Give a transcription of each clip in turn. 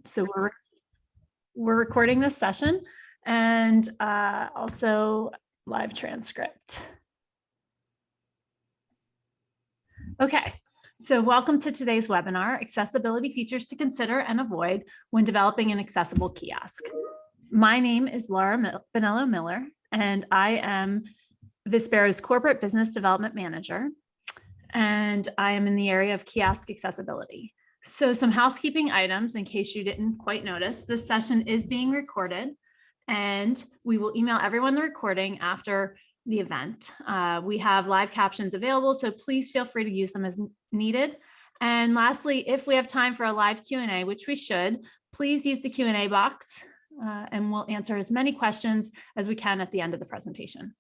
So we're recording this session and also live transcript. Okay, so welcome to today's webinar, Accessibility Features to Consider and Avoid when Developing an Accessible Kiosk. My name is Laura Bonello Miller, and I am Vispero's Corporate Business Development Manager, and I am in the area of kiosk accessibility. So some housekeeping items in case you didn't quite notice. This session is being recorded and we will email everyone the recording after the event. We have live captions available, so please feel free to use them as needed. And lastly, if we have time for a live Q&A, which we should, please use the Q&A box and we'll answer as many questions as we can at the end of the presentation.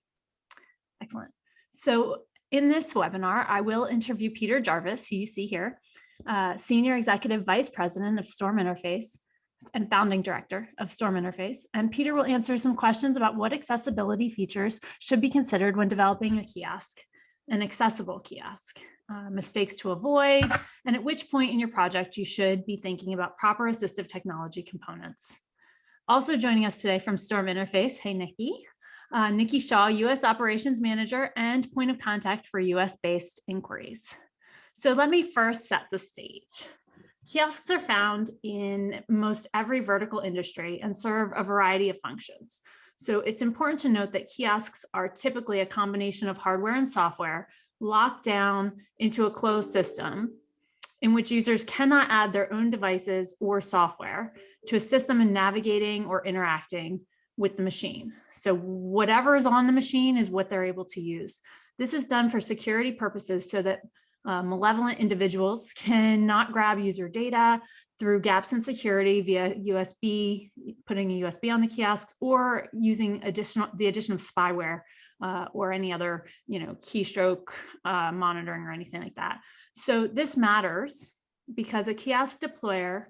Excellent. So in this webinar, I will interview Peter Jarvis, who you see here, Senior Executive Vice President of Storm Interface and Founding Director of Storm Interface. And Peter will answer some questions about what accessibility features should be considered when developing a kiosk, an accessible kiosk, mistakes to avoid, and at which point in your project you should be thinking about proper assistive technology components. Also joining us today from Storm Interface, hey, Nikki Shaw, U.S. Operations Manager and point of contact for U.S.-based inquiries. So let me first set the stage. Kiosks are found in most every vertical industry and serve a variety of functions. So it's important to note that kiosks are typically a combination of hardware and software locked down into a closed system in which users cannot add their own devices or software to assist them in navigating or interacting with the machine. So whatever is on the machine is what they're able to use. This is done for security purposes so that malevolent individuals cannot grab user data through gaps in security via USB, putting a USB on the kiosks, or using the addition of spyware or any other, keystroke monitoring or anything like that. So this matters because a kiosk deployer,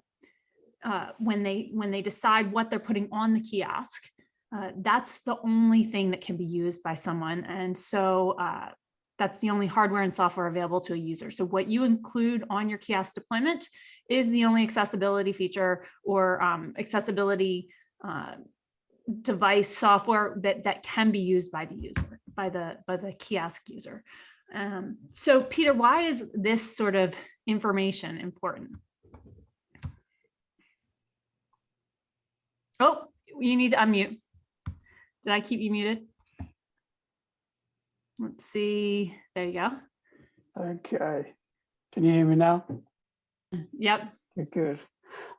when they decide what they're putting on the kiosk, that's the only thing that can be used by someone. And so that's the only hardware and software available to a user. So what you include on your kiosk deployment is the only accessibility feature or accessibility device software that can be used by the user, by the kiosk user. So Peter, why is this sort of information important? Oh, you need to unmute. Did I keep you muted? Let's see. There you go. Okay. Can you hear me now? Yep. Okay, good.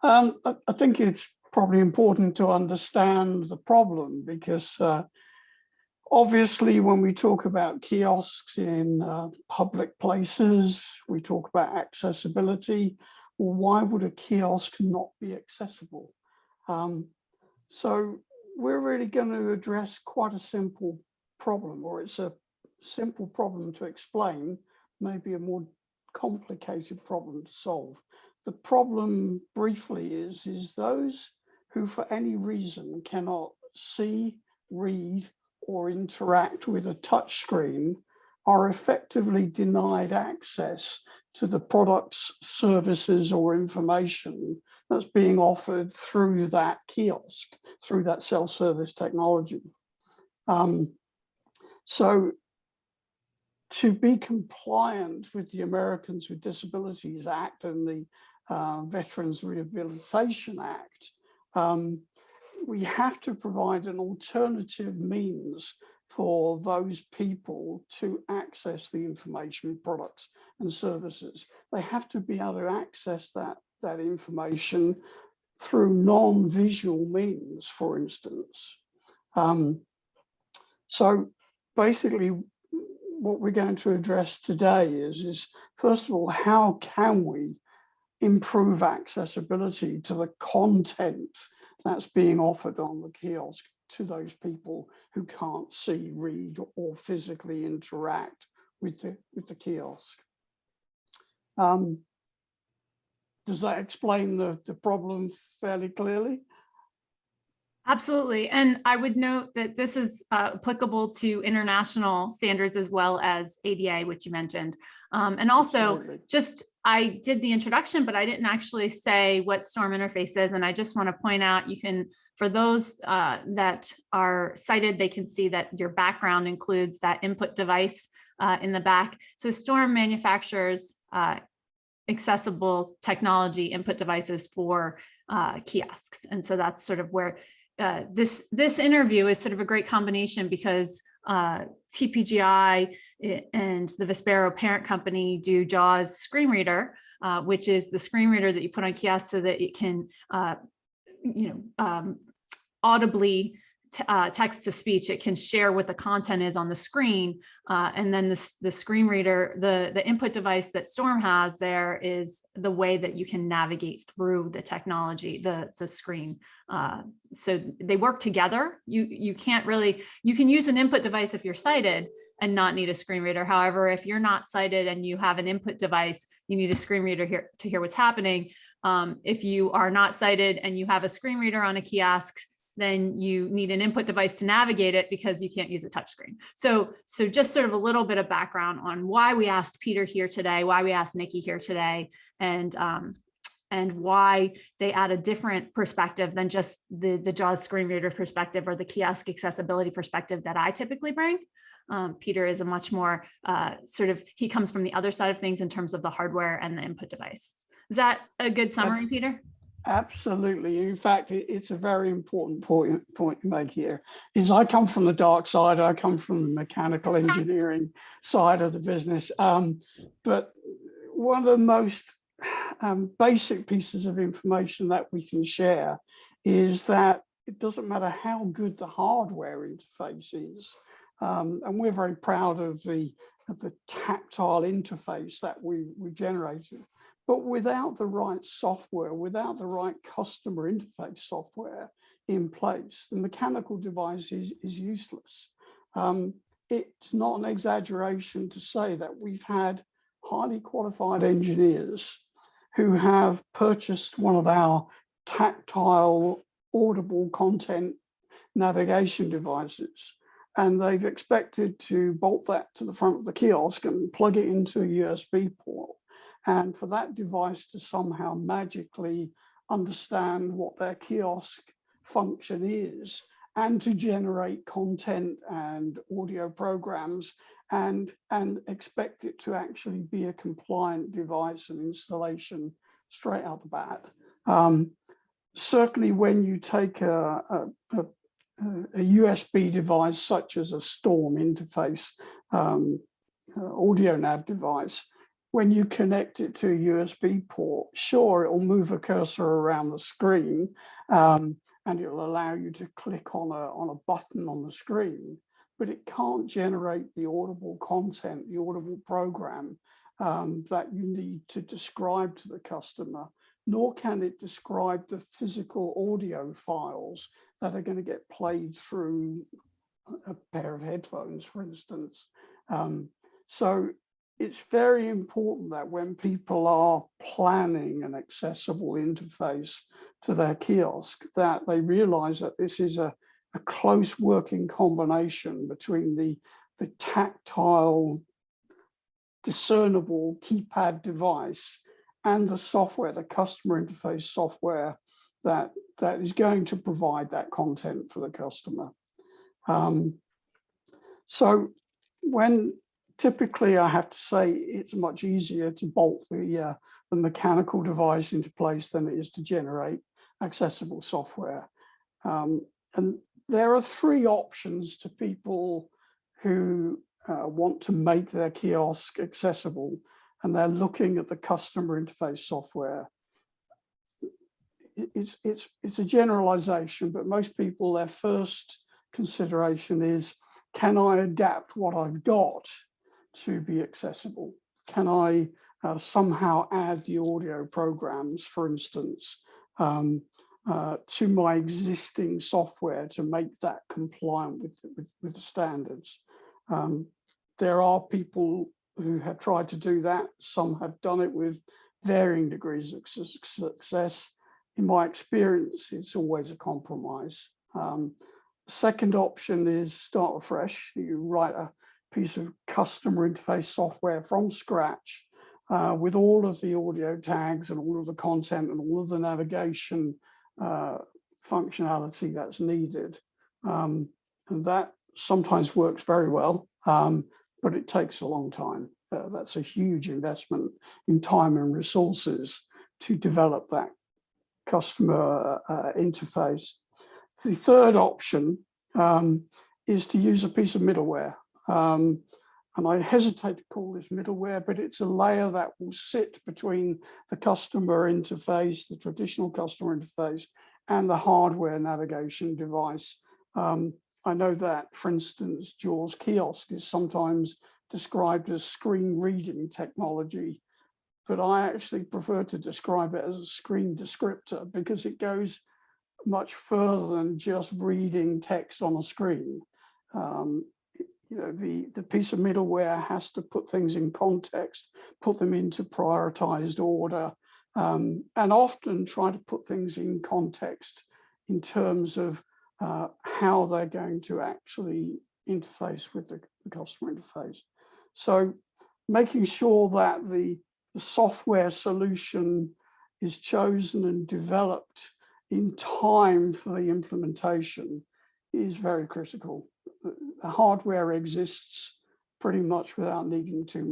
I think it's probably important to understand the problem because obviously when we talk about kiosks in public places, we talk about accessibility. Well, why would a kiosk not be accessible? So we're really going to address quite a simple problem, or it's a simple problem to explain, maybe a more complicated problem to solve. The problem briefly is those who for any reason cannot see, read, or interact with a touch screen are effectively denied access to the products, services, or information that's being offered through that kiosk, through that self-service technology. So to be compliant with the Americans with Disabilities Act and the Veterans Rehabilitation Act, we have to provide an alternative means for those people to access the information, products, and services. They have to be able to access that information through non-visual means, for instance. So basically, what we're going to address today is first of all, how can we improve accessibility to the content that's being offered on the kiosk to those people who can't see, read, or physically interact with the kiosk. Does that explain the problem fairly clearly? Absolutely. And I would note that this is applicable to international standards as well as ADA, which you mentioned. And also, Absolutely. just I did the introduction, but I didn't actually say what STORM interface is. And I just want to point out, you can, for those that are sighted, they can see that your background includes that input device in the back. So STORM manufactures accessible technology input devices for kiosks. And so that's sort of where this interview is sort of a great combination, because TPGI and the Vispero parent company do JAWS screen reader, which is the screen reader that you put on kiosks so that it can audibly text to speech. It can share what the content is on the screen, and then the screen reader, the input device that STORM has there, is the way that you can navigate through the technology, the screen. So they work together. You can't really, you can use an input device if you're sighted and not need a screen reader. However, if you're not sighted and you have an input device, you need a screen reader to hear what's happening. If you are not sighted and you have a screen reader on a kiosk, then you need an input device to navigate it, because you can't use a touchscreen. So just sort of a little bit of background on why we asked Peter here today, why we asked Nikki here today, and why they add a different perspective than just the JAWS screen reader perspective or the kiosk accessibility perspective that I typically bring. Peter is a much more he comes from the other side of things in terms of the hardware and the input device. Is that a good summary, Peter? Absolutely. In fact, it's a very important point you make here, is I come from the dark side. I come from the mechanical engineering side of the business. But one of the most basic pieces of information that we can share is that it doesn't matter how good the hardware interface is. And we're very proud of the tactile interface that we generated. But without the right software, without the right customer interface software in place, the mechanical device is useless. It's not an exaggeration to say that we've had highly qualified engineers who have purchased one of our tactile audible content navigation devices, and they've expected to bolt that to the front of the kiosk and plug it into a USB port. And for that device to somehow magically understand what their kiosk function is, and to generate content and audio programs, and expect it to actually be a compliant device and installation straight out the bat. Certainly when you take a USB device such as a STORM interface audio nav device, when you connect it to a USB port, sure, it will move a cursor around the screen, and it will allow you to click on a button on the screen, but it can't generate the audible content, the audible program that you need to describe to the customer, nor can it describe the physical audio files that are going to get played through a pair of headphones, for instance. So it's very important that when people are planning an accessible interface to their kiosk, that they realize that this is a close working combination between the tactile, discernible keypad device and the software, the customer interface software that is going to provide that content for the customer. So when typically, I have to say it's much easier to bolt the mechanical device into place than it is to generate accessible software. And there are three options to people who want to make their kiosk accessible, and they're looking at the customer interface software. It's a generalization, but most people, their first consideration is, can I adapt what I've got to be accessible? Can I somehow add the audio programs, for instance, to my existing software to make that compliant with the standards? There are people who have tried to do that. Some have done it with varying degrees of success. In my experience, it's always a compromise. Second option is start afresh. You write a piece of customer interface software from scratch with all of the audio tags and all of the content and all of the navigation functionality that's needed. And that sometimes works very well, but it takes a long time. That's a huge investment in time and resources to develop that customer interface. The third option is to use a piece of middleware. And I hesitate to call this middleware, but it's a layer that will sit between the customer interface, the traditional customer interface, and the hardware navigation device. I know that, for instance, JAWS Kiosk is sometimes described as screen reading technology, but I actually prefer to describe it as a screen descriptor because it goes much further than just reading text on a screen. You know, the piece of middleware has to put things in context, put them into prioritized order, and often try to put things in context in terms of how they're going to actually interface with the customer interface. So making sure that the software solution is chosen and developed in time for the implementation is very critical. The hardware exists pretty much without needing too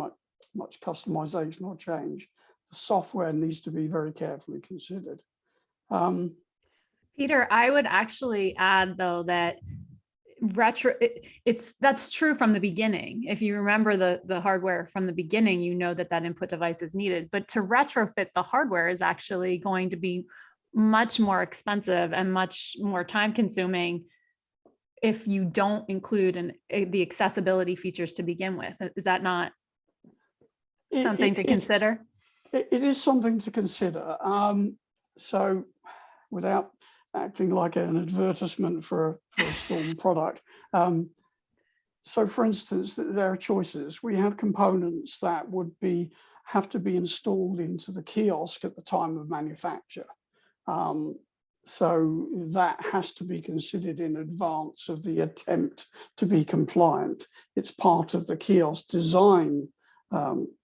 much customization or change. The software needs to be very carefully considered. Peter, I would actually add though that that's true from the beginning. If you remember the hardware from the beginning, you know that input device is needed, but to retrofit the hardware is actually going to be much more expensive and much more time consuming if you don't include the accessibility features to begin with. Is that not something to consider? It is something to consider. So without acting like an advertisement for a Storm product. So for instance, there are choices. We have components that would have to be installed into the kiosk at the time of manufacture. So that has to be considered in advance of the attempt to be compliant. It's part of the kiosk design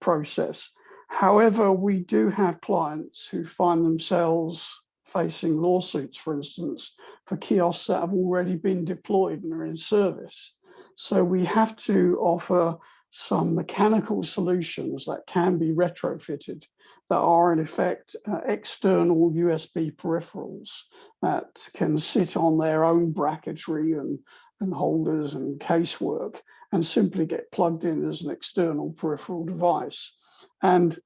process. However, we do have clients who find themselves facing lawsuits, for instance, for kiosks that have already been deployed and are in service. So we have to offer some mechanical solutions that can be retrofitted that are in effect external USB peripherals that can sit on their own bracketry and holders and casework and simply get plugged in as an external peripheral device. And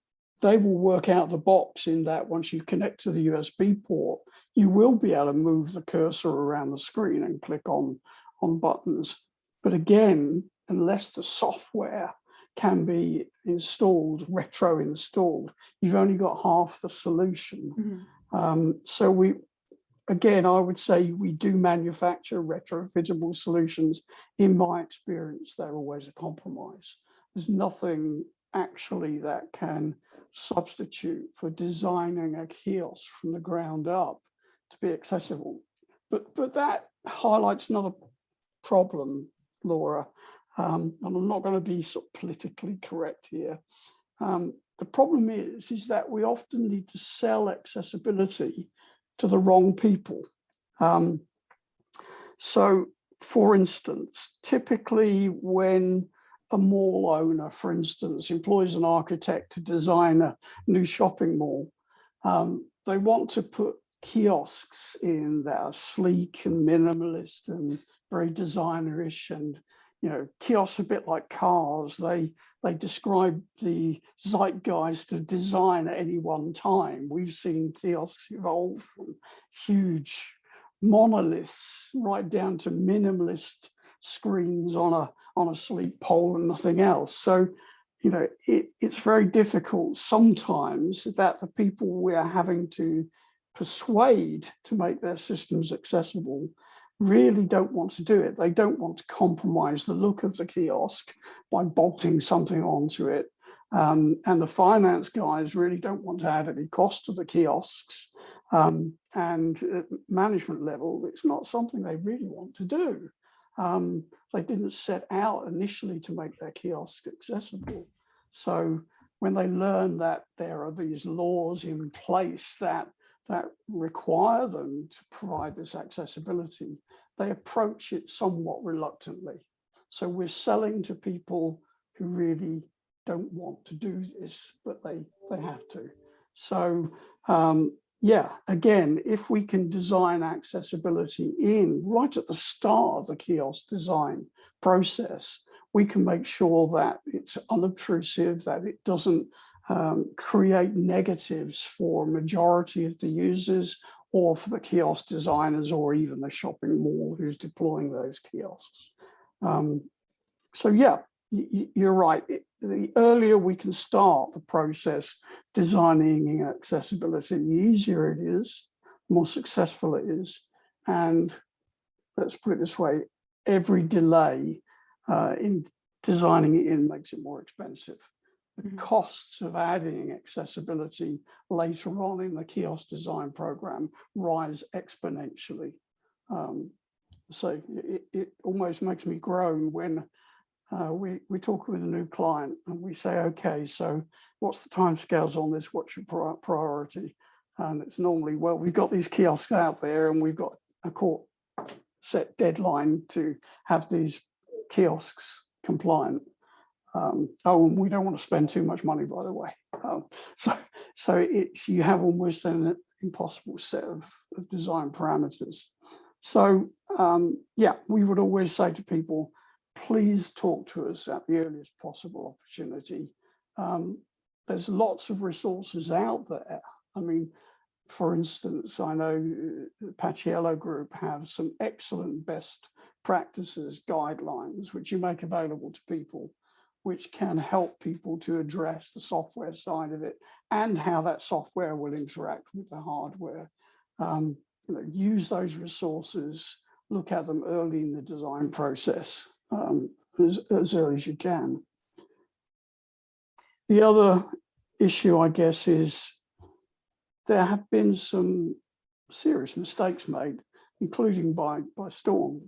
they will work out the box in that once you connect to the USB port, you will be able to move the cursor around the screen and click on buttons. But again, unless the software can be installed, retro installed, you've only got half the solution. Mm-hmm. So I would say we do manufacture retrofittable solutions. In my experience, they're always a compromise. There's nothing actually that can substitute for designing a kiosk from the ground up to be accessible. But that highlights another problem, Laura, and I'm not going to be sort of politically correct here. The problem is that we often need to sell accessibility to the wrong people. So, for instance, typically when a mall owner, for instance, employs an architect to design a new shopping mall, they want to put kiosks in that are sleek and minimalist and very designerish, and kiosks are a bit like cars. They describe the zeitgeist of design at any one time. We've seen kiosks evolve from huge monoliths right down to minimalist screens on a sleek pole and nothing else. So, it's very difficult sometimes that the people we are having to persuade to make their systems accessible really don't want to do it. They don't want to compromise the look of the kiosk by bolting something onto it. And the finance guys really don't want to add any cost to the kiosks. And at management level, it's not something they really want to do. They didn't set out initially to make their kiosks accessible. So when they learn that there are these laws in place that require them to provide this accessibility, they approach it somewhat reluctantly. So we're selling to people who really don't want to do this, but they have to. So yeah, again, if we can design accessibility in right at the start of the kiosk design process, we can make sure that it's unobtrusive, that it doesn't create negatives for a majority of the users or for the kiosk designers or even the shopping mall who's deploying those kiosks. So yeah, you're right. The earlier we can start the process designing accessibility, the easier it is, the more successful it is. And let's put it this way, every delay in designing it in makes it more expensive. The costs of adding accessibility later on in the kiosk design program rise exponentially. So it almost makes me groan when we talk with a new client and we say, okay, so what's the timescales on this? What's your priority? And it's normally, well, we've got these kiosks out there and we've got a court set deadline to have these kiosks compliant. Oh, and we don't want to spend too much money, by the way. So it's, you have almost an impossible set of design parameters. So yeah, we would always say to people, please talk to us at the earliest possible opportunity. There's lots of resources out there. I mean, for instance, I know the Paciello Group have some excellent best practices guidelines, which you make available to people, which can help people to address the software side of it and how that software will interact with the hardware. You know, use those resources, look at them early in the design process, as early as you can. The other issue, I guess, is there have been some serious mistakes made, including by Storm.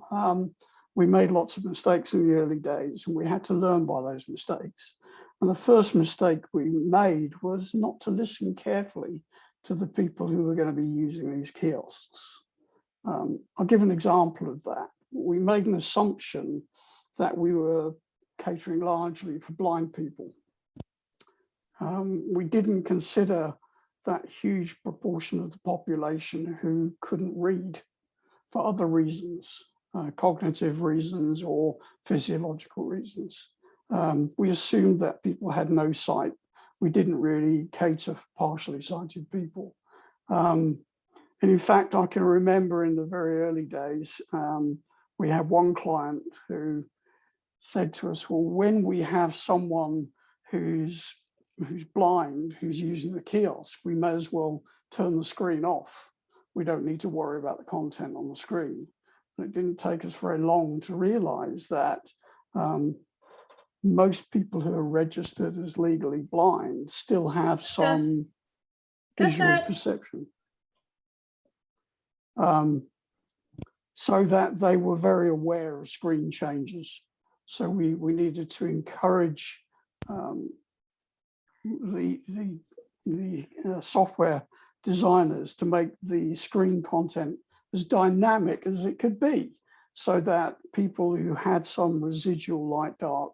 We made lots of mistakes in the early days and we had to learn by those mistakes. And the first mistake we made was not to listen carefully to the people who were going to be using these kiosks. I'll give an example of that. We made an assumption that we were catering largely for blind people. We didn't consider that huge proportion of the population who couldn't read for other reasons, cognitive reasons or physiological reasons. We assumed that people had no sight. We didn't really cater for partially sighted people. And in fact, I can remember in the very early days, we had one client who said to us, well, when we have someone who's blind, who's using the kiosk, we may as well turn the screen off. We don't need to worry about the content on the screen. And it didn't take us very long to realize that most people who are registered as legally blind still have some visual perception. So that they were very aware of screen changes. So we needed to encourage the software designers to make the screen content as dynamic as it could be, so that people who had some residual light dark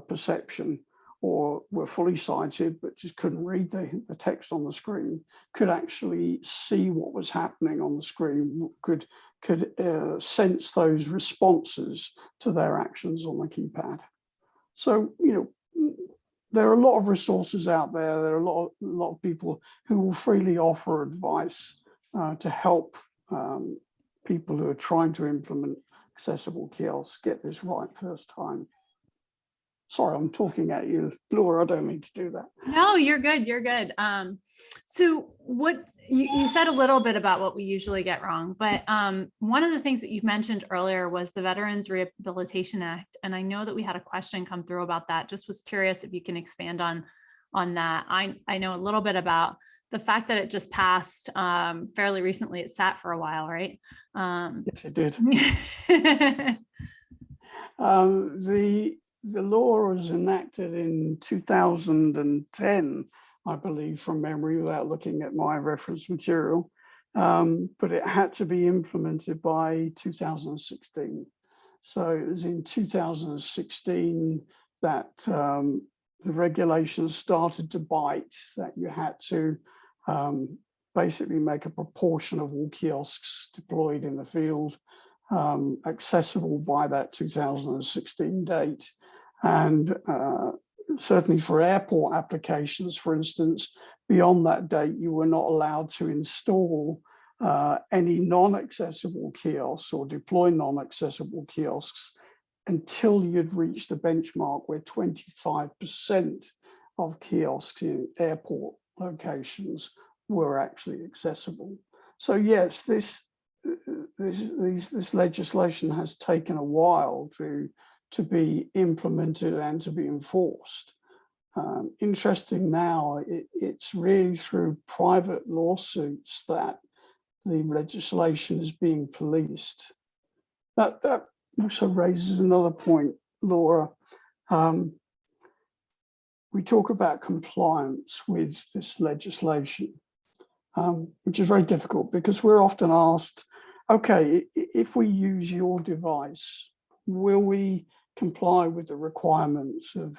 perception or were fully sighted but just couldn't read the text on the screen could actually see what was happening on the screen, could sense those responses to their actions on the keypad. So, you know, there are a lot of resources out there. There are a lot of people who will freely offer advice to help people who are trying to implement accessible kiosks get this right first time. Sorry, I'm talking at you, Laura. I don't mean to do that. No, you're good. You're good. So what you said a little bit about what we usually get wrong, but one of the things that you mentioned earlier was the Veterans Rehabilitation Act. And I know that we had a question come through about that. Just was curious if you can expand on that. I know a little bit about the fact that it just passed fairly recently. It sat for a while, right? Yes, it did. the law was enacted in 2010, I believe, from memory, without looking at my reference material. But it had to be implemented by 2016. So it was in 2016 that the regulations started to bite, that you had to basically make a proportion of all kiosks deployed in the field accessible by that 2016 date. And certainly for airport applications, for instance, beyond that date, you were not allowed to install any non-accessible kiosks or deploy non-accessible kiosks until you'd reached a benchmark where 25% of kiosks in airport locations were actually accessible. So yes, this legislation has taken a while to be implemented and to be enforced. Interesting now, it's really through private lawsuits that the legislation is being policed. That also raises another point, Laura. We talk about compliance with this legislation, which is very difficult because we're often asked, okay, if we use your device, will we comply with the requirements of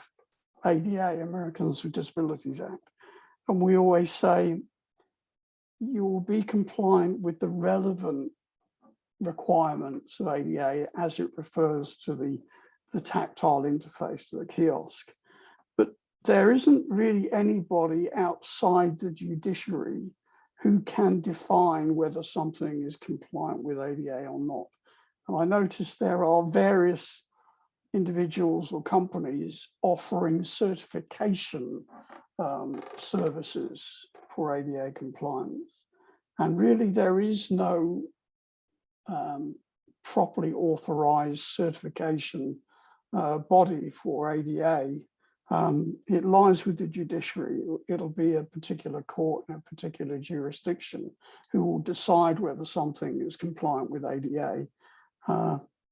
ADA, Americans with Disabilities Act? And we always say, you will be compliant with the relevant requirements of ADA as it refers to the tactile interface to the kiosk. But there isn't really anybody outside the judiciary who can define whether something is compliant with ADA or not. And I noticed there are various individuals or companies offering certification services for ADA compliance. And really there is no properly authorized certification body for ADA. It lies with the judiciary. It'll be a particular court in a particular jurisdiction who will decide whether something is compliant with ADA.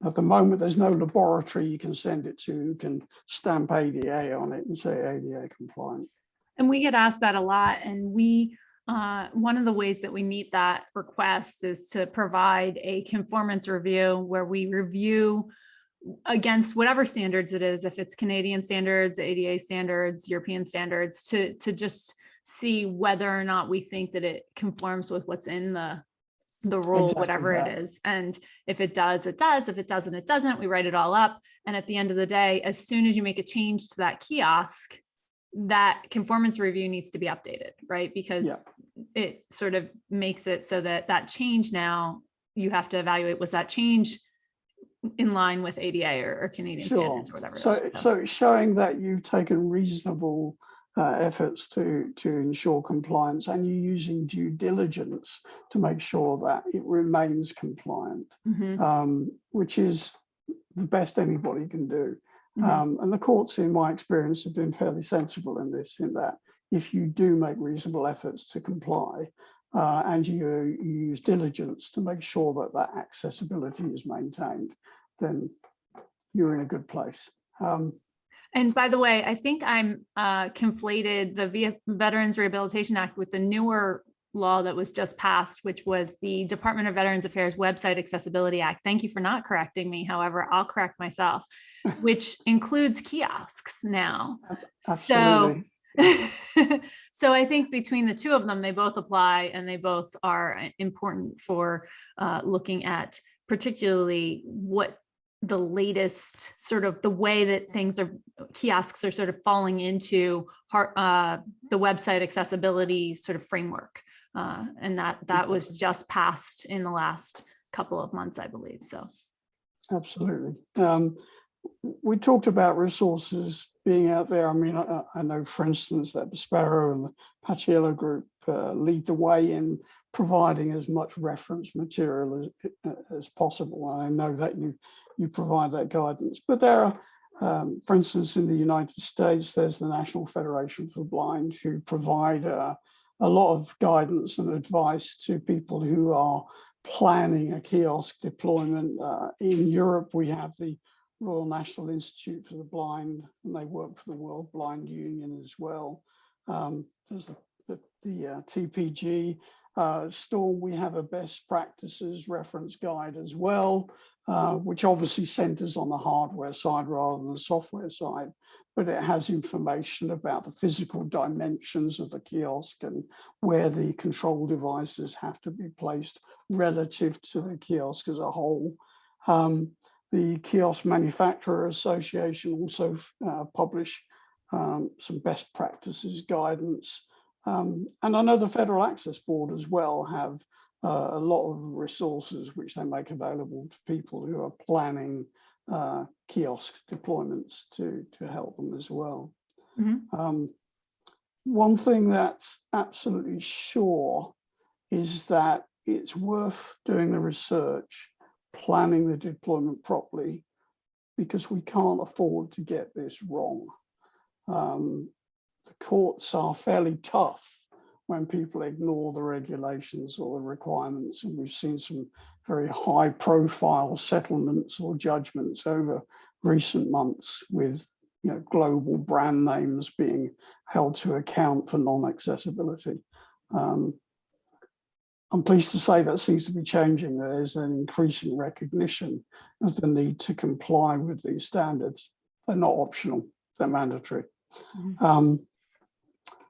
At the moment, there's no laboratory you can send it to who can stamp ADA on it and say ADA compliant. And we get asked that a lot. And we, one of the ways that we meet that request is to provide a conformance review where we review against whatever standards it is, if it's Canadian standards, ADA standards, European standards, to just see whether or not we think that it conforms with what's in the rule, Exactly whatever that. it is. And if it does, it does. If it doesn't, it doesn't. We write it all up. And at the end of the day, as soon as you make a change to that kiosk, that conformance review needs to be updated, right? Because it sort of makes it so that that change now, you have to evaluate, was that change in line with ADA or Canadian standards or whatever. So it's showing that you've taken reasonable efforts to ensure compliance, and you're using due diligence to make sure that it remains compliant, which is the best anybody can do. And the courts, in my experience, have been fairly sensible in this, in that if you do make reasonable efforts to comply and you use diligence to make sure that that accessibility is maintained, then you're in a good place. And by the way, I think I'm conflated the Veterans Rehabilitation Act with the newer law that was just passed, which was the Department of Veterans Affairs Website Accessibility Act. Thank you for not correcting me. However, I'll correct myself, which includes kiosks now. Absolutely. So I think between the two of them, they both apply and they both are important for looking at particularly what the latest sort of the way that things are, kiosks are sort of falling into the website accessibility sort of framework. And that was just passed in the last couple of months, I believe. So. Absolutely. We talked about resources being out there. I mean, I know, for instance, that the Sparrow and the Paciello group lead the way in providing as much reference material as possible. I know that you provide that guidance, but there are, for instance, in the United States, there's the National Federation for the Blind, who provide a lot of guidance and advice to people who are planning a kiosk deployment. In Europe, we have the Royal National Institute for the Blind, and they work for the World Blind Union as well. There's the TPG. Storm, we have a best practices reference guide as well, which obviously centers on the hardware side rather than the software side, but it has information about the physical dimensions of the kiosk and where the control devices have to be placed relative to the kiosk as a whole. The Kiosk Manufacturer Association also publish some best practices guidance. And I know the Federal Access Board as well have a lot of resources which they make available to people who are planning kiosk deployments to help them as well. Mm-hmm. One thing that's absolutely sure is that it's worth doing the research, planning the deployment properly, because we can't afford to get this wrong. The courts are fairly tough when people ignore the regulations or the requirements, and we've seen some very high profile settlements or judgments over recent months with global brand names being held to account for non-accessibility. I'm pleased to say that seems to be changing. There's an increasing recognition of the need to comply with these standards. They're not optional, they're mandatory. Mm-hmm.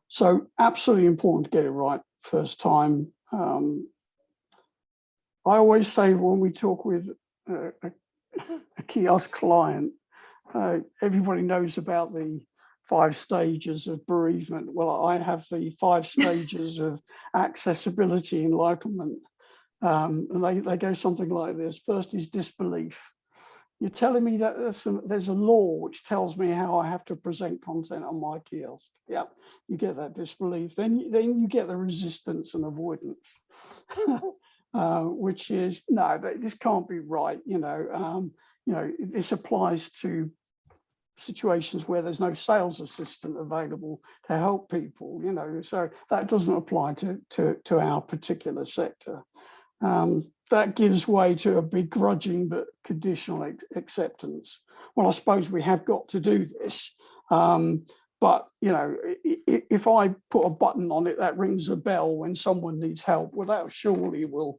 So absolutely important to get it right first time. I always say when we talk with a kiosk client, everybody knows about the 5 stages of bereavement. Well, I have the 5 stages of accessibility enlightenment. And they go something like this. First is disbelief. You're telling me that there's a law which tells me how I have to present content on my kiosk. Yeah, you get that disbelief. Then you get the resistance and avoidance, which is, no, this can't be right. This applies to situations where there's no sales assistant available to help people. So that doesn't apply to our particular sector. That gives way to a begrudging but conditional acceptance. Well, I suppose we have got to do this, but if I put a button on it that rings a bell when someone needs help, well, that surely will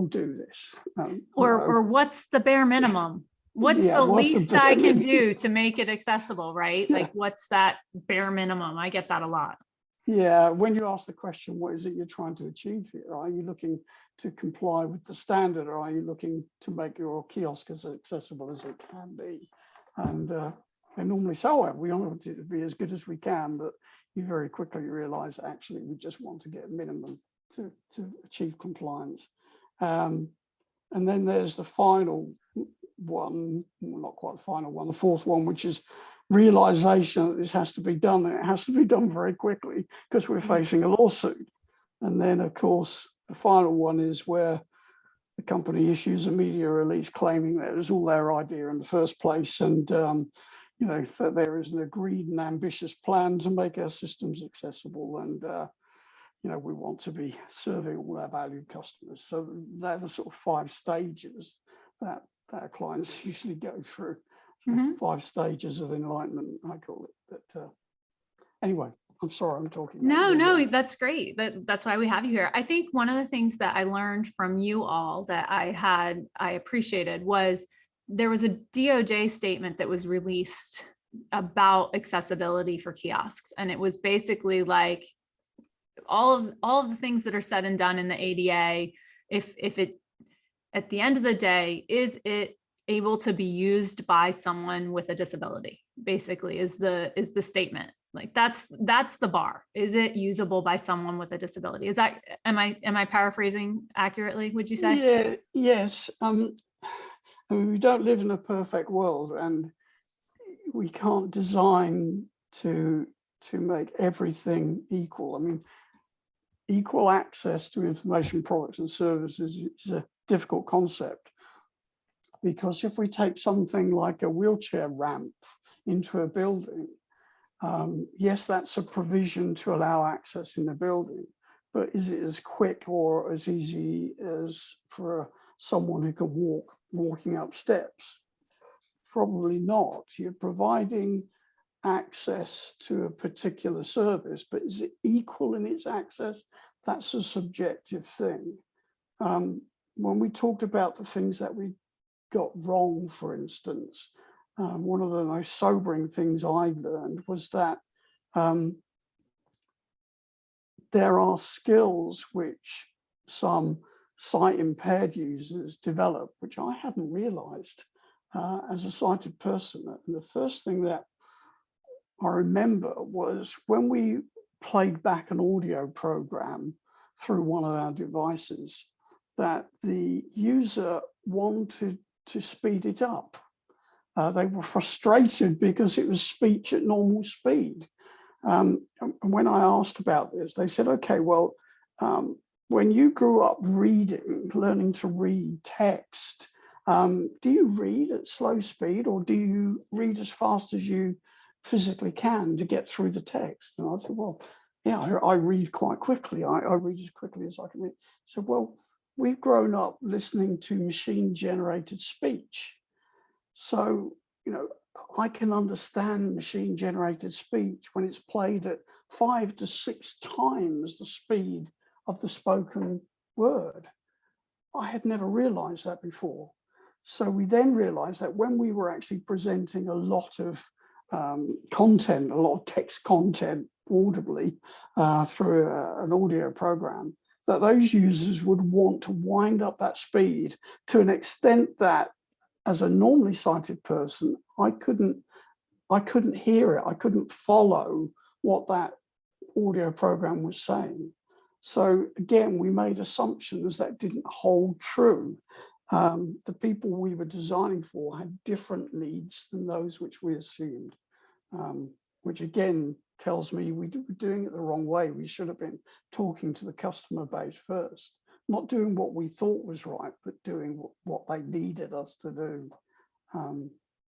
do this. Or what's the bare minimum? What's the least I can do to make it accessible, right? Yeah. Like, what's that bare minimum? I get that a lot. Yeah, when you ask the question, what is it you're trying to achieve here? Are you looking to comply with the standard, or are you looking to make your kiosk as accessible as it can be? And they normally say, oh, we want it to be as good as we can, but you very quickly realize actually we just want to get a minimum to achieve compliance. And then there's the final one, well, not quite the final one, the 4th one, which is realization that this has to be done, and it has to be done very quickly because we're facing a lawsuit. And then, of course, the final one is where the company issues a media release claiming that it was all their idea in the first place, and that there is an agreed and ambitious plan to make our systems accessible, and we want to be serving all our valued customers. So they're the sort of 5 stages that our clients usually go through. Mm-hmm. 5 stages of enlightenment, I call it. But anyway, I'm sorry I'm talking. No, that's great. That's why we have you here. I think one of the things that I learned from you all that I appreciated was there was a DOJ statement that was released about accessibility for kiosks. And it was basically like all of the things that are said and done in the ADA, if it, at the end of the day, is it able to be used by someone with a disability, basically is the statement. Like that's the bar. Is it usable by someone with a disability? Is that, am I paraphrasing accurately, would you say? Yeah, yes. I mean, we don't live in a perfect world, and we can't design to make everything equal. I mean, equal access to information products and services is a difficult concept, because if we take something like a wheelchair ramp into a building, yes, that's a provision to allow access in the building, but is it as quick or as easy as for someone who can walking up steps? probably not. You're providing access to a particular service, but is it equal in its access? That's a subjective thing. When we talked about the things that we got wrong, for instance, one of the most sobering things I learned was that there are skills which some sight impaired users develop, which I hadn't realized as a sighted person. And the first thing that I remember was when we played back an audio program through one of our devices, that the user wanted to speed it up. They were frustrated because it was speech at normal speed. And when I asked about this, they said, okay, well, when you grew up reading, learning to read text, do you read at slow speed, or do you read as fast as you physically can to get through the text? And I said, well, yeah, I read quite quickly. I read as quickly as I can read. So, well, we've grown up listening to machine generated speech. So, you know, I can understand machine generated speech when it's played at 5 to 6 times the speed of the spoken word. I had never realized that before. So we then realized that when we were actually presenting a lot of content, a lot of text content audibly through an audio program, that those users would want to wind up that speed to an extent that as a normally sighted person, I couldn't hear it. I couldn't follow what that audio program was saying. So again, we made assumptions that didn't hold true. The people we were designing for had different needs than those which we assumed, which again tells me we were doing it the wrong way. We should have been talking to the customer base first, not doing what we thought was right, but doing what they needed us to do.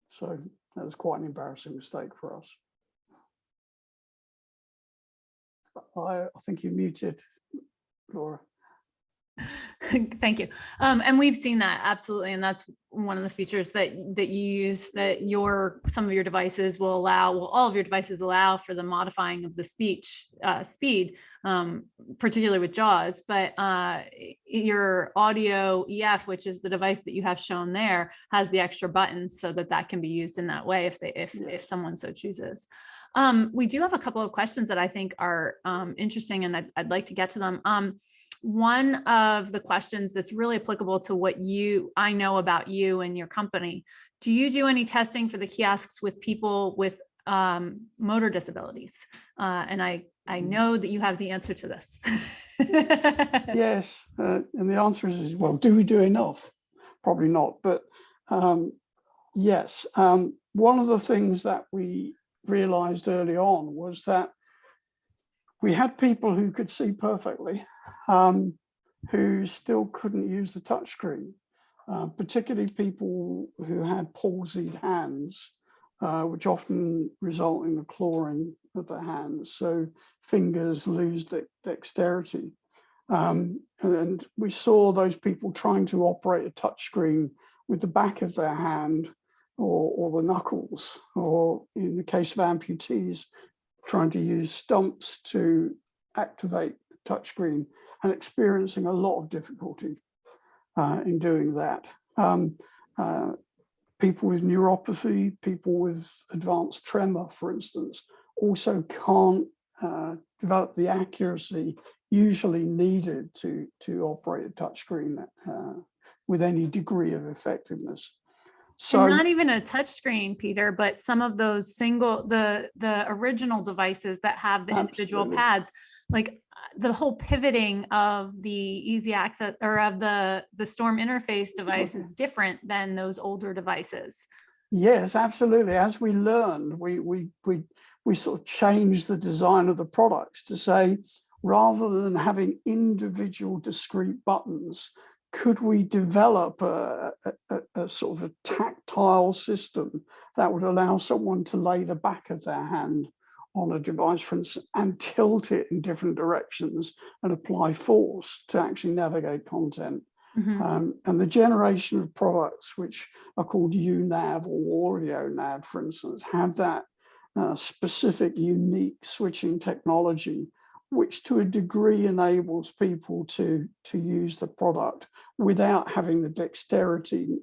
So that was quite an embarrassing mistake for us. I think you're muted, Laura. Thank you. And we've seen that absolutely, and that's one of the features that you use, that some of your devices will allow. Well, all of your devices allow for the modifying of the speech speed, particularly with JAWS. But your audio EF, which is the device that you have shown there, has the extra buttons so that can be used in that way if someone so chooses. We do have a couple of questions that I think are interesting, and I'd like to get to them. One of the questions that's really applicable to what I know about you and your company: do you do any testing for the kiosks with people with motor disabilities? And I know that you have the answer to this. Yes, and the answer is, well, do we do enough? Probably not, but yes. One of the things that we realized early on was that we had people who could see perfectly, who still couldn't use the touchscreen, particularly people who had palsied hands, which often result in the clawing of the hands. So fingers lose dexterity. And we saw those people trying to operate a touchscreen with the back of their hand or the knuckles, or in the case of amputees, trying to use stumps to activate the touchscreen, and experiencing a lot of difficulty in doing that. People with neuropathy, people with advanced tremor, for instance, also can't develop the accuracy usually needed to operate a touchscreen with any degree of effectiveness. So, and not even a touch screen, Peter, but some of those the original devices that have the individual pads, like the whole pivoting of the easy access or of the Storm interface device is different than those older devices. Yes, absolutely. As we learned, we sort of changed the design of the products to say, rather than having individual discrete buttons, could we develop a sort of a tactile system that would allow someone to lay the back of their hand on a device, for instance, and tilt it in different directions and apply force to actually navigate content? And the generation of products which are called UNAV or audio nav, for instance, have that specific, unique switching technology, which to a degree enables people to use the product without having the dexterity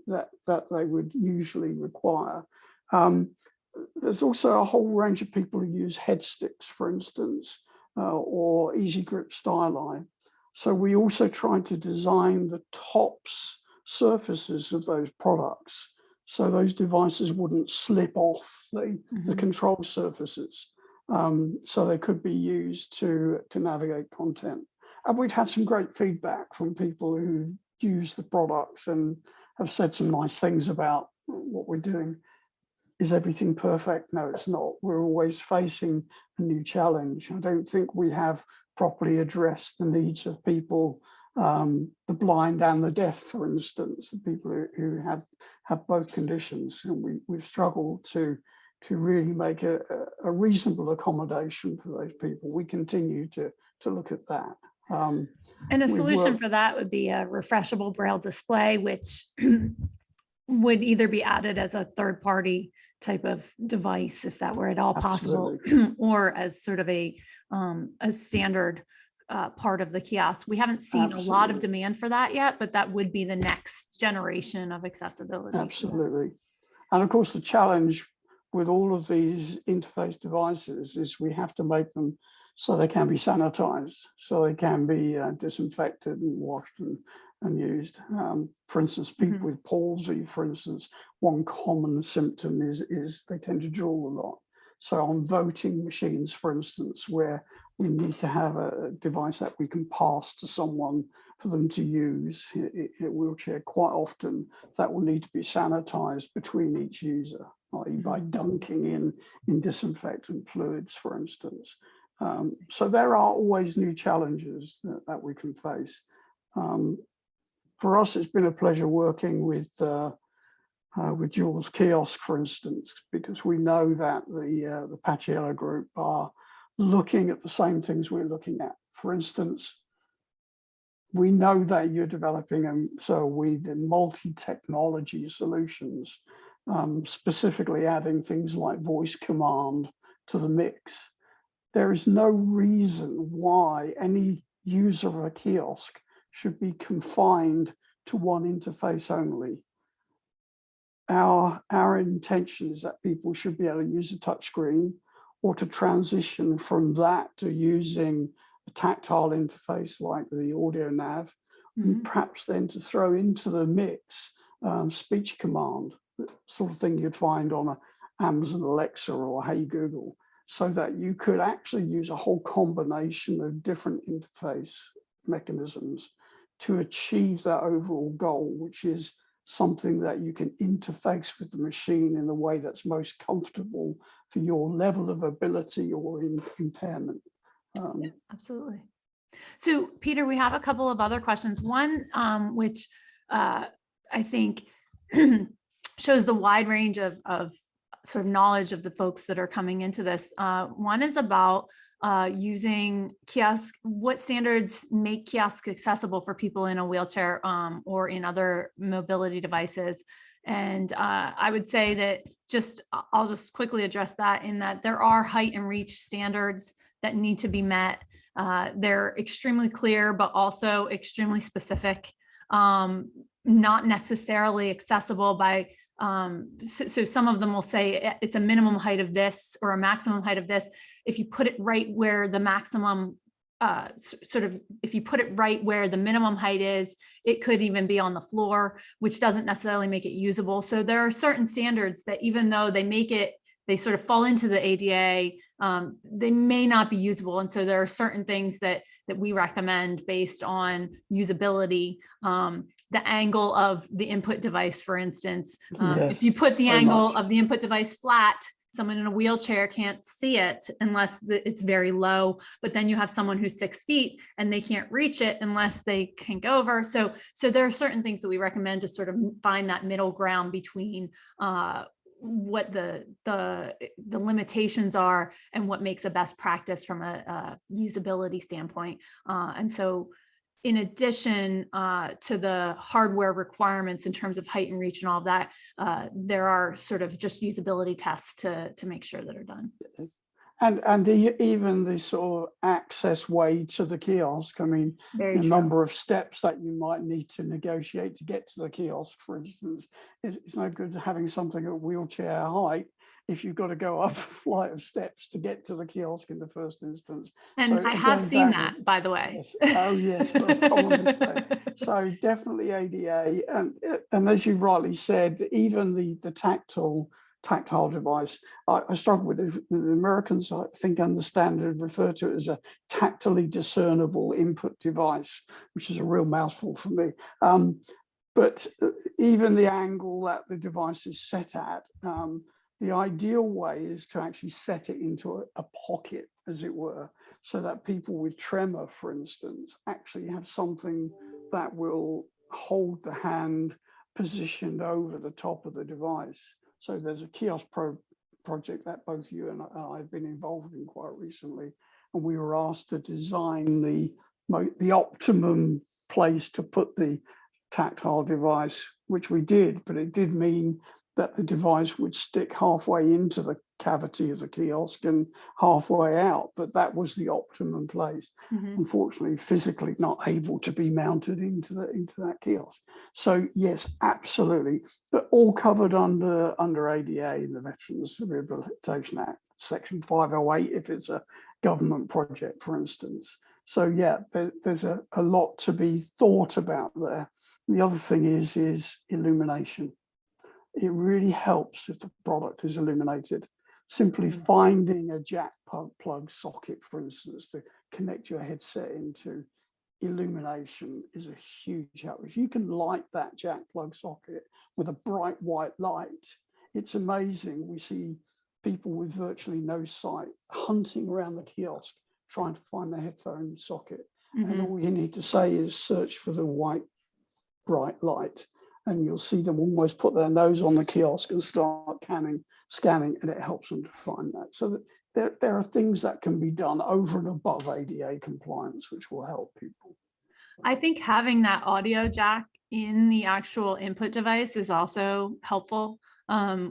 that they would usually require. There's also a whole range of people who use head sticks, for instance, or easy grip styli. So we also try to design the tops surfaces of those products so those devices wouldn't slip off the control surfaces. So they could be used to navigate content. And we've had some great feedback from people who use the products and have said some nice things about what we're doing. Is everything perfect? No, it's not. We're always facing a new challenge. I don't think we have properly addressed the needs of people, the blind and the deaf, for instance, the people who have both conditions. And we've struggled to really make a reasonable accommodation for those people. We continue to look at that. And a solution for that would be a refreshable Braille display, which would either be added as a third-party type of device, if that were at all possible, or as sort of a standard part of the kiosk. We haven't seen a lot of demand for that yet, but that would be the next generation of accessibility. Absolutely. And of course, the challenge with all of these interface devices is we have to make them so they can be sanitized, so they can be disinfected and washed and used. For instance, people with palsy, for instance, one common symptom is they tend to drool a lot. So on voting machines, for instance, where we need to have a device that we can pass to someone for them to use in a wheelchair, quite often that will need to be sanitized between each user, i.e. by dunking in disinfectant fluids, for instance. So there are always new challenges that we can face. For us, it's been a pleasure working with Jules Kiosk, for instance, because we know that the Paciello group are looking at the same things we're looking at. For instance, we know that you're developing, and so the multi-technology solutions, specifically adding things like voice command to the mix. There is no reason why any user of a kiosk should be confined to one interface only. Our intention is that people should be able to use a touchscreen or to transition from that to using a tactile interface like the audio nav, and perhaps then to throw into the mix speech command, the sort of thing you'd find on a Amazon Alexa or Hey Google, so that you could actually use a whole combination of different interface mechanisms to achieve that overall goal, which is something that you can interface with the machine in the way that's most comfortable for your level of ability or impairment. Yeah, absolutely. So Peter, we have a couple of other questions. One, which I think shows the wide range of sort of knowledge of the folks that are coming into this. One is about using kiosk. What standards make kiosks accessible for people in a wheelchair or in other mobility devices? And I would say that I'll just quickly address that in that there are height and reach standards that need to be met. They're extremely clear, but also extremely specific, not necessarily accessible by so some of them will say it's a minimum height of this or a maximum height of this. If you put it right where the maximum if you put it right where the minimum height is, it could even be on the floor, which doesn't necessarily make it usable. So there are certain standards that even though they sort of fall into the ADA, they may not be usable. And so there are certain things that we recommend based on usability. The angle of the input device, for instance, if you put the angle of the input device flat, someone in a wheelchair can't see it unless it's very low, but then you have someone who's 6 feet and they can't reach it unless they can go over. So there are certain things that we recommend to sort of find that middle ground between what the limitations are and what makes a best practice from a usability standpoint. And so in addition to the hardware requirements in terms of height and reach and all of that, there are sort of just usability tests to make sure that are done. And even the sort of access way to the kiosk, I mean, Very the true. number of steps that you might need to negotiate to get to the kiosk, for instance, it's no good having something at wheelchair height if you've got to go up a flight of steps to get to the kiosk in the first instance. And So I have again, seen that, by the way. yes. Oh yes, well, common mistake. So definitely ADA, and as you rightly said, even the tactile device. I struggle with it. The Americans, I think, understand and refer to it as a tactily discernible input device, which is a real mouthful for me. But even the angle that the device is set at, the ideal way is to actually set it into a pocket, as it were, so that people with tremor, for instance, actually have something that will hold the hand positioned over the top of the device. So there's a kiosk project that both you and I have been involved in quite recently, and we were asked to design the optimum place to put the tactile device, which we did, but it did mean that the device would stick halfway into the cavity of the kiosk and halfway out, but that was the optimum place. Mhm. Unfortunately, physically not able to be mounted into that kiosk. So yes, absolutely, but all covered under ADA in the Veterans Rehabilitation Act, Section 508, if it's a government project, for instance. So yeah, there's a lot to be thought about there. The other thing is illumination. It really helps if the product is illuminated. Simply finding a jack plug socket, for instance, to connect your headset into, illumination is a huge help. If you can light that jack plug socket with a bright white light, it's amazing. We see people with virtually no sight hunting around the kiosk, trying to find the headphone socket. And all you need to say is search for the white bright light, and you'll see them almost put their nose on the kiosk and start scanning, and it helps them to find that. So that there are things that can be done over and above ADA compliance, which will help people. I think having that audio jack in the actual input device is also helpful,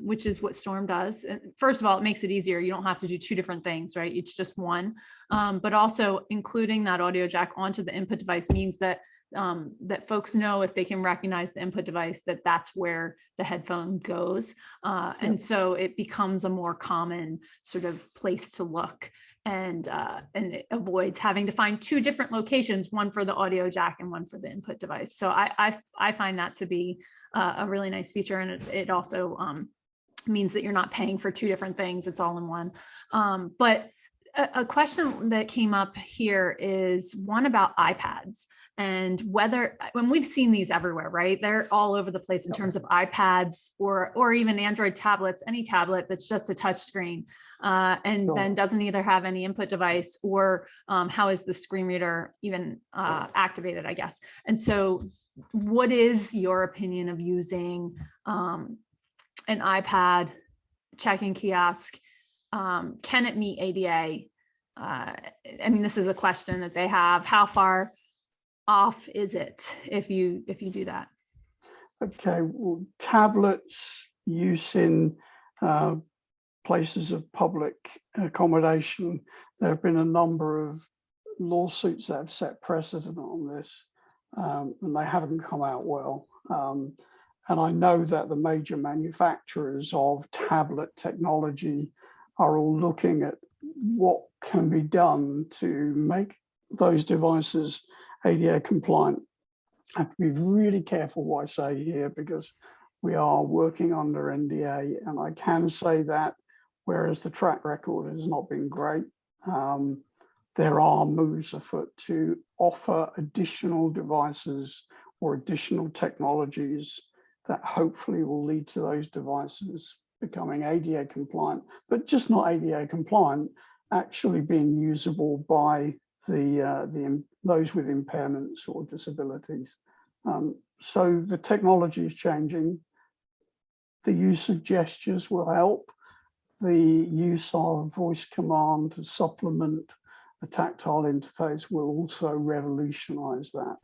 which is what Storm does. And first of all, it makes it easier. You don't have to do two different things, right? It's just one. But also including that audio jack onto the input device means that that folks know, if they can recognize the input device, that that's where the headphone goes. And so it becomes a more common sort of place to look, and it avoids having to find two different locations, one for the audio jack and one for the input device. So I find that to be a really nice feature. And it also means that you're not paying for two different things. It's all in one. But a question that came up here is one about iPads, and whether, when we've seen these everywhere, right? They're all over the place in terms of iPads or even Android tablets, any tablet that's just a touch screen, and then doesn't either have any input device or how is the screen reader even activated, I guess. And so what is your opinion of using an iPad check-in kiosk? Can it meet ADA? I mean, this is a question that they have. How far off is it if you do that? Okay, well, tablets use in places of public accommodation. There have been a number of lawsuits that have set precedent on this, and they haven't come out well. And I know that the major manufacturers of tablet technology are all looking at what can be done to make those devices ADA compliant. I have to be really careful what I say here, because we are working under NDA, and I can say that whereas the track record has not been great, there are moves afoot to offer additional devices or additional technologies that hopefully will lead to those devices becoming ADA compliant, but just not ADA compliant, actually being usable by those with impairments or disabilities. So the technology is changing. The use of gestures will help. The use of voice command to supplement a tactile interface will also revolutionize that.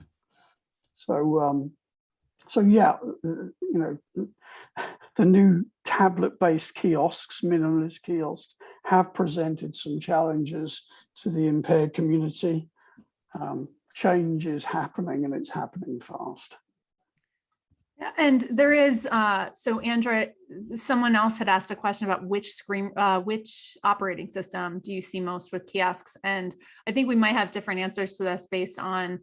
So, so yeah, the new tablet-based kiosks, minimalist kiosks, have presented some challenges to the impaired community. Change is happening, and it's happening fast. Yeah, and there is, so Andrea, someone else had asked a question about which operating system do you see most with kiosks? And I think we might have different answers to this based on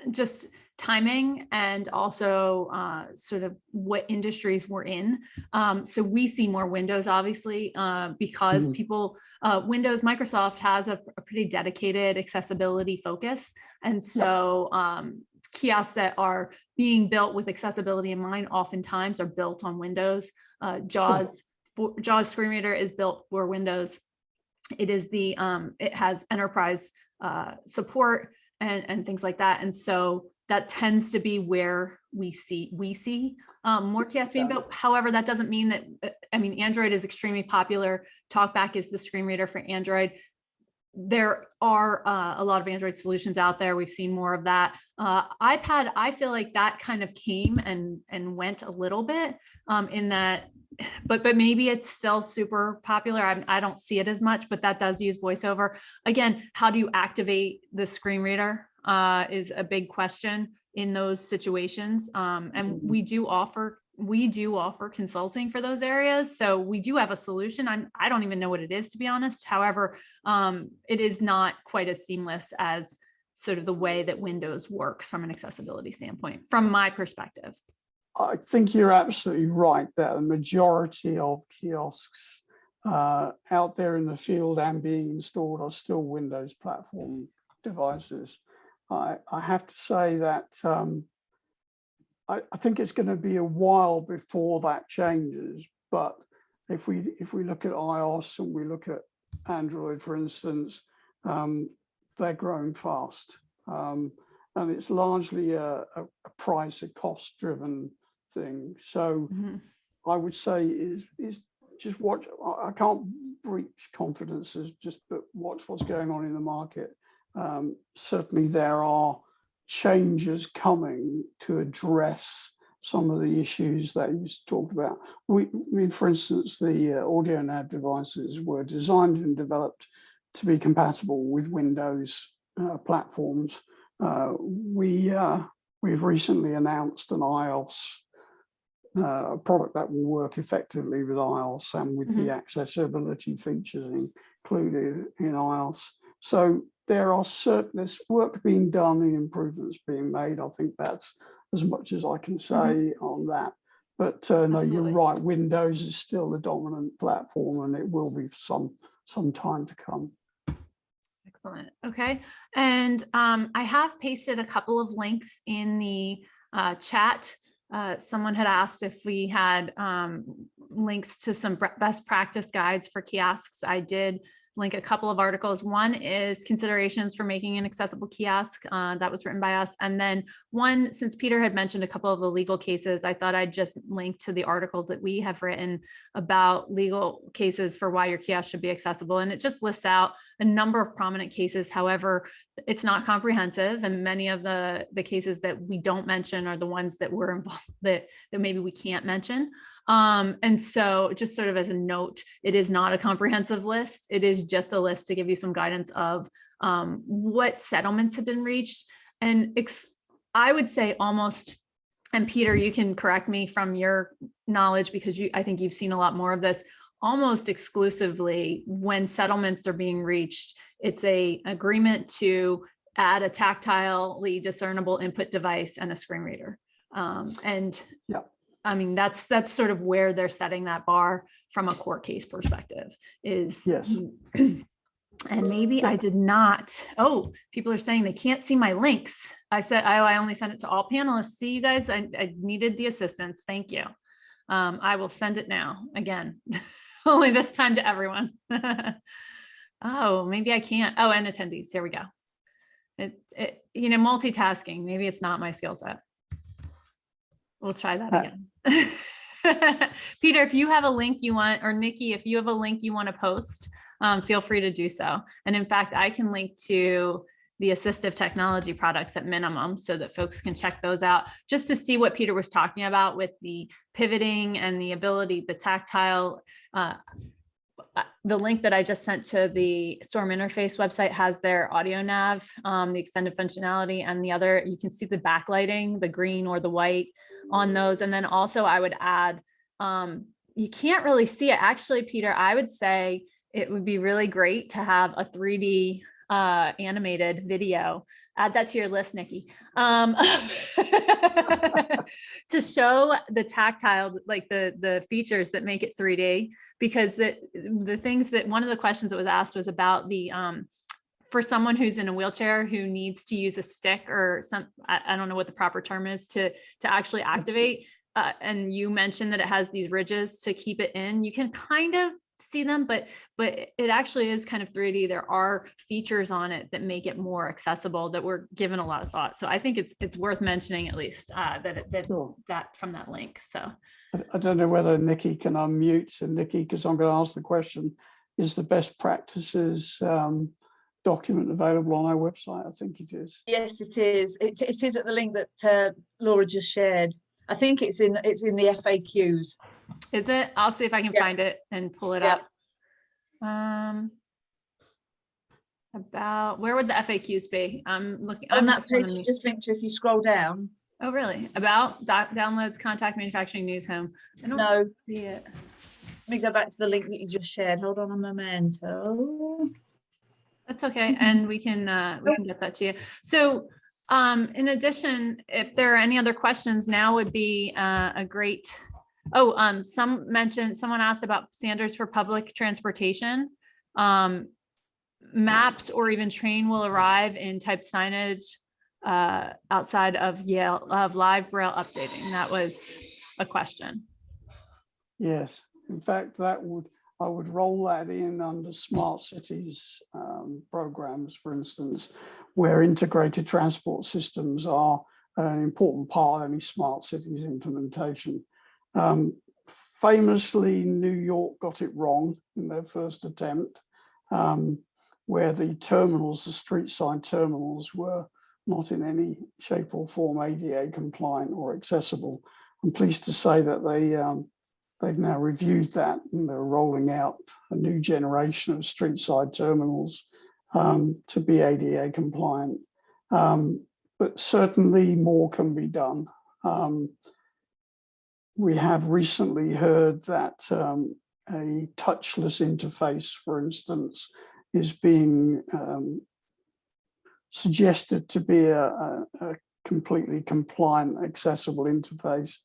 just timing and also sort of what industries we're in. So we see more Windows, obviously, because people, Microsoft has a pretty dedicated accessibility focus. And so kiosks that are being built with accessibility in mind oftentimes are built on Windows. JAWS screen reader is built for Windows. It is it has enterprise support and things like that. And so that tends to be where we see more kiosks being built. However, that doesn't mean that, I mean, Android is extremely popular. TalkBack is the screen reader for Android. There are a lot of Android solutions out there. We've seen more of that. iPad, I feel like that kind of came and went a little bit in that, but maybe it's still super popular. I don't see it as much, but that does use VoiceOver. Again, how do you activate the screen reader is a big question in those situations. And we do offer consulting for those areas. So we do have a solution. I don't even know what it is, to be honest. However, it is not quite as seamless as sort of the way that Windows works from an accessibility standpoint, from my perspective. I think you're absolutely right that the majority of kiosks out there in the field and being installed are still Windows platform devices. I have to say that I think it's going to be a while before that changes. But if we look at iOS and we look at Android, for instance, they're growing fast, and it's largely a price, a cost-driven thing. So I would say is just watch. I can't breach confidences, but watch what's going on in the market. Certainly, there are changes coming to address some of the issues that you talked about. I mean, for instance, the audio nav devices were designed and developed to be compatible with Windows platforms. We've recently announced an iOS product that will work effectively with iOS and with the accessibility features included in iOS. So there's work being done and improvements being made. I think that's as much as I can say on that. But no, you're right. Windows is still the dominant platform, and it will be for some time to come. Excellent. Okay. And I have pasted a couple of links in the chat. Someone had asked if we had links to some best practice guides for kiosks. I did link a couple of articles. One is considerations for making an accessible kiosk that was written by us. And then one, since Peter had mentioned a couple of the legal cases, I thought I'd just link to the article that we have written about legal cases for why your kiosk should be accessible. And it just lists out a number of prominent cases. However, it's not comprehensive. And many of the cases that we don't mention are the ones that were involved that maybe we can't mention. And so just sort of as a note, it is not a comprehensive list. It is just a list to give you some guidance of what settlements have been reached. And I would say almost, and Peter, you can correct me from your knowledge, because I think you've seen a lot more of this, almost exclusively when settlements are being reached, it's an agreement to add a tactilely discernible input device and a screen reader. I mean, that's sort of where they're setting that bar from a court case perspective is. Yes. And maybe I did not. Oh, people are saying they can't see my links. I said, I only sent it to all panelists. See, you guys, I needed the assistance. Thank you. I will send it now again, only this time to everyone. Oh, maybe I can't. Oh, and attendees. Here we go. Multitasking. Maybe it's not my skill set. We'll try that again. Peter, if you have a link you want, or Nikki, if you have a link you want to post, feel free to do so. And in fact, I can link to the assistive technology products at minimum so that folks can check those out just to see what Peter was talking about with the pivoting and the ability, the tactile. The link that I just sent to the Storm Interface website has their audio nav, the extended functionality, and the other, you can see the backlighting, the green or the white on those. And then also I would add, you can't really see it. Actually, Peter, I would say it would be really great to have a 3D animated video. Add that to your list, Nikki. To show the tactile, like the features that make it 3D, because the things that, one of the questions that was asked was about the for someone who's in a wheelchair who needs to use a stick or some, I don't know what the proper term is to actually activate. And you mentioned that it has these ridges to keep it in. You can kind of see them, but it actually is kind of 3D. There are features on it that make it more accessible that were given a lot of thought. So I think it's worth mentioning at least Sure. that from that link. So I don't know whether Nikki can unmute. And Nikki, because I'm going to ask the question, is the best practices document available on our website? I think it is. Yes, it is. It is at the link that Laura just shared. I think it's in the FAQs. is it? I'll see if I can find it and pull it up. About where would the FAQs be? I'm looking On that page you just linked to, if you scroll down. Oh, really? About downloads, contact manufacturing news home. I don't No. see it. Let me go back to the link that you just shared. Hold on a memento. That's okay, and we can get that to you. So in addition, if there are any other questions, now would be a great. Someone asked about standards for public transportation. Maps or even train will arrive in type signage outside of Yale of live braille updating. That was a question. Yes, in fact, I would roll that in under smart cities programs, for instance, where integrated transport systems are an important part of any smart cities implementation. Famously, New York got it wrong in their first attempt, where the terminals, the street side terminals, were not in any shape or form ADA compliant or accessible. I'm pleased to say that they've now reviewed that, and they're rolling out a new generation of street side terminals to be ADA compliant. But certainly more can be done. We have recently heard that a touchless interface, for instance, is being suggested to be a completely compliant, accessible interface.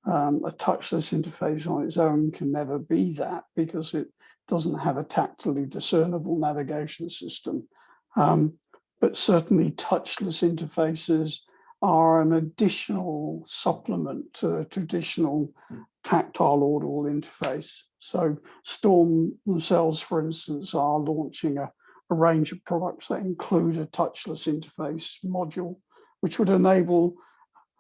A touchless interface on its own can never be that because it doesn't have a tactily discernible navigation system. But certainly touchless interfaces are an additional supplement to a traditional tactile audible interface. So Storm themselves, for instance, are launching a range of products that include a touchless interface module, which would enable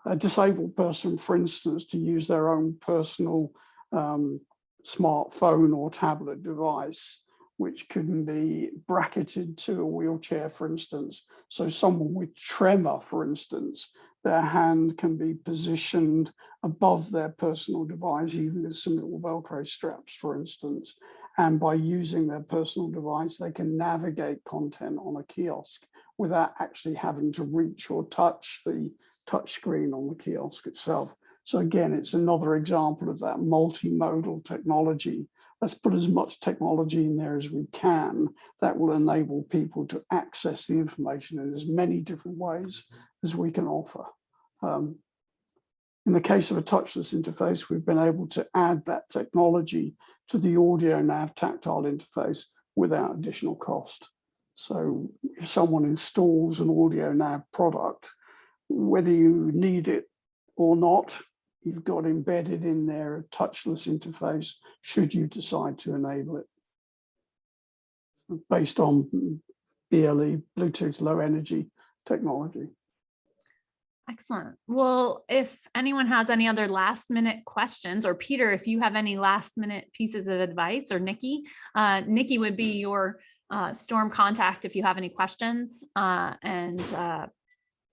a disabled person, for instance, to use their own personal smartphone or tablet device, which can be bracketed to a wheelchair, for instance. So someone with tremor, for instance, their hand can be positioned above their personal device, even with some little Velcro straps, for instance. And by using their personal device, they can navigate content on a kiosk without actually having to reach or touch the touch screen on the kiosk itself. So again, it's another example of that multimodal technology. Let's put as much technology in there as we can that will enable people to access the information in as many different ways as we can offer. In the case of a touchless interface, we've been able to add that technology to the audio nav tactile interface without additional cost. So if someone installs an audio nav product, whether you need it or not, you've got embedded in there a touchless interface should you decide to enable it, based on BLE, Bluetooth Low Energy technology. Excellent. Well, if anyone has any other last minute questions, or Peter, if you have any last minute pieces of advice, or Nikki would be your Storm contact if you have any questions.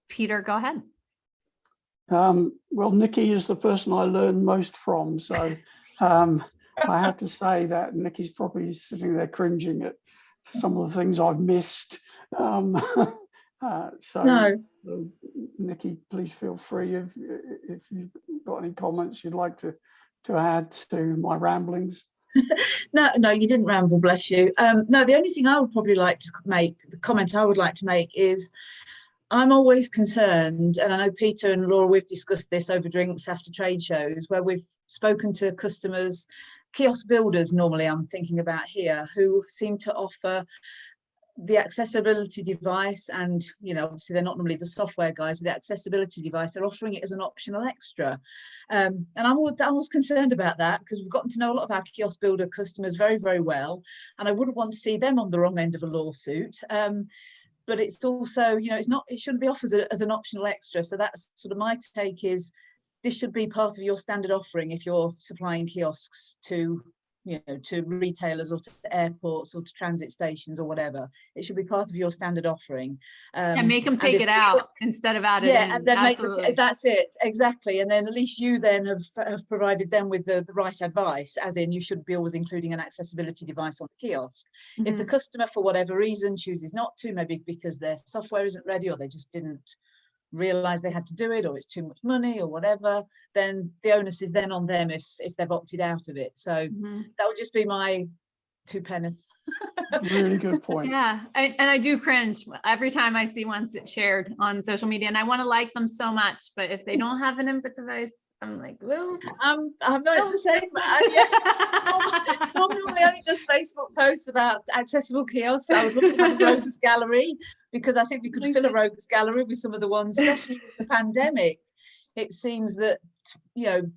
Peter, go ahead. Well, Nikki is the person I learned most from. So I have to say that Nikki's probably sitting there cringing at some of the things I've missed. So Nikki, please feel free if you've got any comments you'd like to add to my ramblings. No, you didn't ramble, bless you. No, the only thing I would probably like to make, the comment I would like to make is, I'm always concerned, and I know Peter and Laura, we've discussed this over drinks after trade shows, where we've spoken to customers, kiosk builders normally I'm thinking about here, who seem to offer the accessibility device, and obviously they're not normally the software guys, but the accessibility device, they're offering it as an optional extra. And I'm always concerned about that, because we've gotten to know a lot of our kiosk builder customers very, very well, and I wouldn't want to see them on the wrong end of a lawsuit. But it's also, it shouldn't be offered as an optional extra. So that's sort of my take, is this should be part of your standard offering if you're supplying kiosks to to retailers or to airports or to transit stations or whatever. It should be part of your standard offering. And make them take it out instead of add it in. And then that's it, exactly. And then at least you then have provided them with the right advice, as in you should be always including an accessibility device on the kiosk. Mm-hmm. If the customer for whatever reason chooses not to, maybe because their software isn't ready, or they just didn't realize they had to do it, or it's too much money or whatever, then the onus is then on them if they've opted out of it. So that would just be my 2 pence. Really good point. Yeah, and I do cringe every time I see ones shared on social media, and I want to like them so much, but if they don't have an input device, I'm like, well, I'm not the same. Storm normally only does Facebook posts about accessible kiosks. I would love to have a rogues gallery, because I think we could fill a rogues gallery with some of the ones, especially with the pandemic. It seems that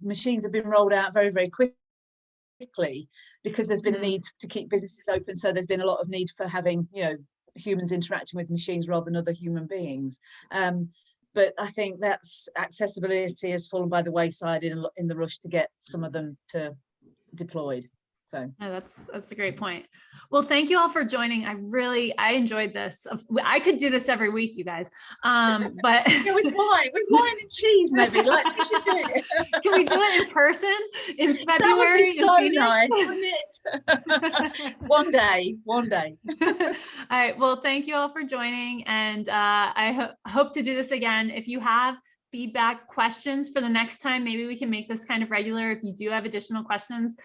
machines have been rolled out very, very quickly, because there's been a need to keep businesses open. So there's been a lot of need for having humans interacting with machines rather than other human beings. But I think that's accessibility has fallen by the wayside in the rush to get some of them deployed. So that's a great point. Well, thank you all for joining. I enjoyed this. I could do this every week, you guys. But with wine and cheese, maybe. Like, we should do it. Can we do it in person in February? That would be so nice, wouldn't it? One day. All right. Well, thank you all for joining, and I hope to do this again. If you have feedback, questions for the next time, maybe we can make this kind of regular. If you do have additional questions,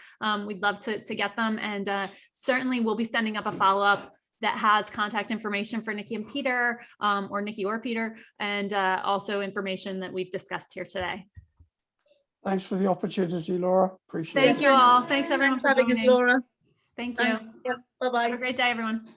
we'd love to get them, and certainly we'll be sending up a follow-up that has contact information for Nikki and Peter, or Nikki or Peter, and also information that we've discussed here today. Thanks for the opportunity, Laura. Appreciate it. Thank you all. Thanks everyone for having us, Laura. Thank you. Bye-bye. Have a great day, everyone.